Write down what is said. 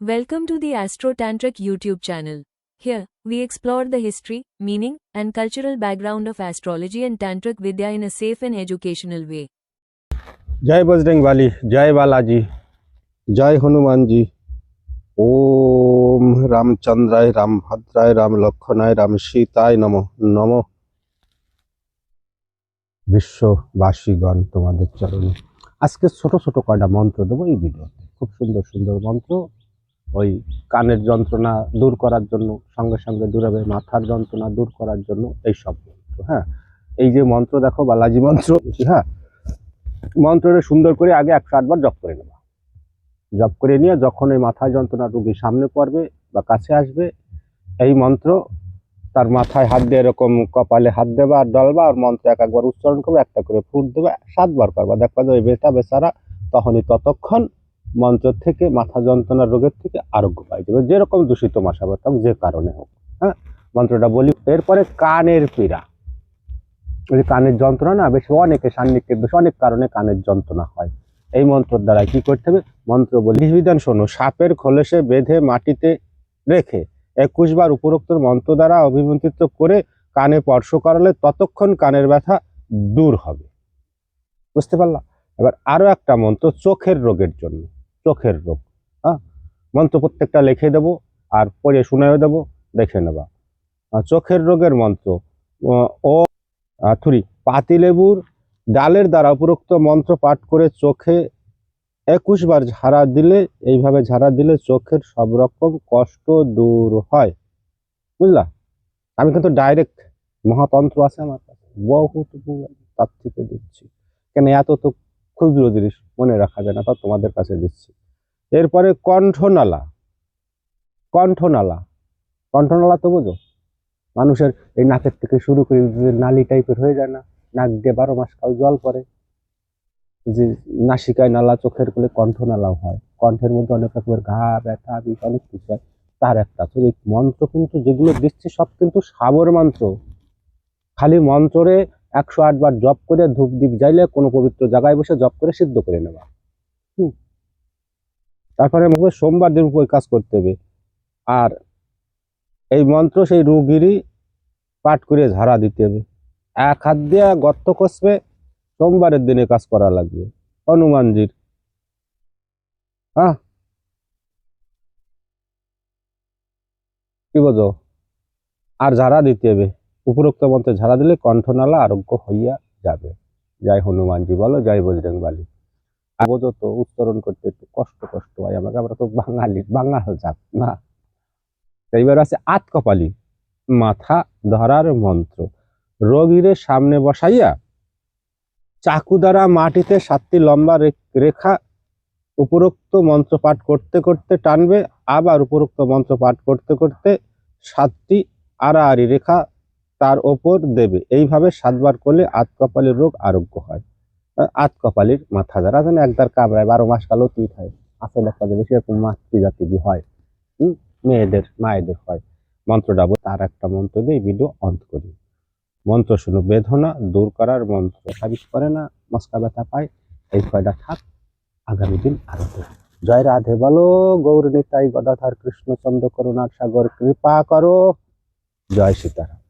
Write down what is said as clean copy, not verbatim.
Welcome to the Astro Tantric YouTube channel. Here, we explore the history, meaning, and cultural background of astrology and Tantric Vidya in a safe and educational way. जय बजरंग वाली, जय बालाजी, जय हनुमान जी। ओम रामचंद्राय राम भद्राय राम लक्षणाय राम सीताय नमो नमो। বিশ্ববাসীগণ তোমাদের চরণে আজকে ছোট ছোট কয়টা মন্ত্র দেবো এই ভিডিওতে। খুব সুন্দর সুন্দর মন্ত্র, ওই কানের যন্ত্রণা দূর করার জন্য, সঙ্গে সঙ্গে দূর হবে মাথার যন্ত্রণা দূর করার জন্য এই সব মন্ত্র। হ্যাঁ, এই যে মন্ত্র দেখো বালাজি মন্ত্র। হ্যাঁ, মন্ত্রটা সুন্দর করে আগে 108 বার জপ করে নেবা। জপ করে নিয়ে যখন এই মাথায় যন্ত্রণা রোগী সামনে পড়বে বা কাছে আসবে, এই মন্ত্র তার মাথায় হাত দিয়ে এরকম কপালে হাত দেবা আর ডলবা, আর মন্ত্র একবার উচ্চারণ করবে, একটা করে ফুট দেবে, 7 বার করবা। দেখবা যে ওই বেচারা ততক্ষণ মন্ত্র থেকে মাথা যন্ত্রণার রোগের থেকে আরোগ্য পাই যাবে, যেরকম দূষিত মশা বাতাস যে কারণে হোক। হ্যাঁ, মন্ত্রটা বলি। এরপরে কানের পীড়া, ওই কানের যন্ত্রণা না বেশি, অনেকে সান্নিধ্যের দোষ, অনেক কারণে কানের যন্ত্রণা হয়। এই মন্ত্রের দ্বারা কি করতে হবে? মন্ত্র বলি বিধান শোনো। সাপের খোলসে বেঁধে মাটিতে রেখে 21 বার উপরোক্ত মন্ত্র দ্বারা অভিমন্ত্রিত করে কানে স্পর্শ করালে ততক্ষণ কানের ব্যথা দূর হবে। বুঝতে পারলাম? এবার আরো একটা মন্ত্র চোখের রোগের জন্য, চোখের রোগ। হ্যাঁ, মন্ত্র প্রত্যেকটা লিখে দেবো আর পড়ে শুনেও দেবো, দেখে নেবা। চোখের রোগের মন্ত্র ও পাতিলেবুর ডালের দ্বারা উপরোক্ত মন্ত্র পাঠ করে চোখে 21 বার ঝাড়া দিলে, এইভাবে ঝাড়া দিলে চোখের সব রকম কষ্ট দূর হয়। বুঝলা? আমি কিন্তু ডাইরেক্ট মহাতন্ত্র আছে আমার কাছে, বহুত তার থেকে দিচ্ছি, কেন এত তো ক্ষুদ্র জিনিস মনে রাখা যায় না, তা তোমাদের কাছে দিচ্ছি। এরপরে কণ্ঠনালা। কণ্ঠনালা, কণ্ঠনালা তো বোঝো, মানুষের এই নাকের থেকে শুরু করে নালি টাইপের হয়ে যায় না, নাক দিয়ে 12 মাস কাল জল পড়ে, যে নাসিকায় নালা, চোখের কোলে কণ্ঠনালাও হয়। কণ্ঠের মধ্যে অনেক রকমের ঘা, ব্যথা, বিষ, অনেক কিছু হয়। তার একটা তো এই মন্ত্র কিন্তু যেগুলো দিচ্ছে সব কিন্তু সাবর মন্ত্র। খালি মন্ত্রে 108 বার জপ করে ধূপ দীপ জ্বাইলে কোনো পবিত্র জায়গায় বসে জপ করে সিদ্ধ করে নেবা। তারপরে সোমবার দিন উপর কাজ করতে হবে। আর এই মন্ত্র সেই রোগীরই পাঠ করে ঝাড়া দিতে হবে। এক হাত দিয়ে গর্ত কষবে, সোমবারের দিনে কাজ করা লাগবে হনুমানজির। হ্যাঁ, কি বোঝো? আর ঝাড়া দিতে হবে, উপরোক্ত মন্ত্রে ঝাড়া দিলে কণ্ঠনালা আরোগ্য হইয়া যাবে। জয় হনুমানজি বলো, জয় বজরং বালি। আর বোঝো তো, উচ্চারণ করতে একটু কষ্ট হয় আমাকে, আমরা তো বাঙাল জাত না। এইবার আছে আতকপালি, মাথা ধরার মন্ত্র। রোগীরে সামনে বসাইয়া চাকু দ্বারা মাটিতে 7টি লম্বা রেখা উপরোক্ত মন্ত্র পাঠ করতে করতে টানবে, আবার উপরোক্ত মন্ত্র পাঠ করতে করতে 7টি আড়াআড়ি রেখা তার ওপর দেবে। এইভাবে 7 বার করলে আতকপালির রোগ আরোগ্য হয়। আতকপালির মাথা যারা যেন একদার কামড়ায় 12 মাস কাল অতীত হয়, আছে দেখা যাবে সেরকম মাতৃজাতি হয়, মায়েদের হয়। মন্ত্রটা তার একটা মন্ত্র দিয়ে ভিডিও অন্ত করি। মন্ত্র শুনো, বেদনা দূর করার মন্ত্র, সাবিস করে না, মস্কা ব্যথা পায়, এই কয়টা থাক, আগামী দিন আরো। জয় রাধে বলো, গৌর নিতাই গদাধর কৃষ্ণচন্দ্র করুণার সাগর কৃপা করো, জয় সীতারাম।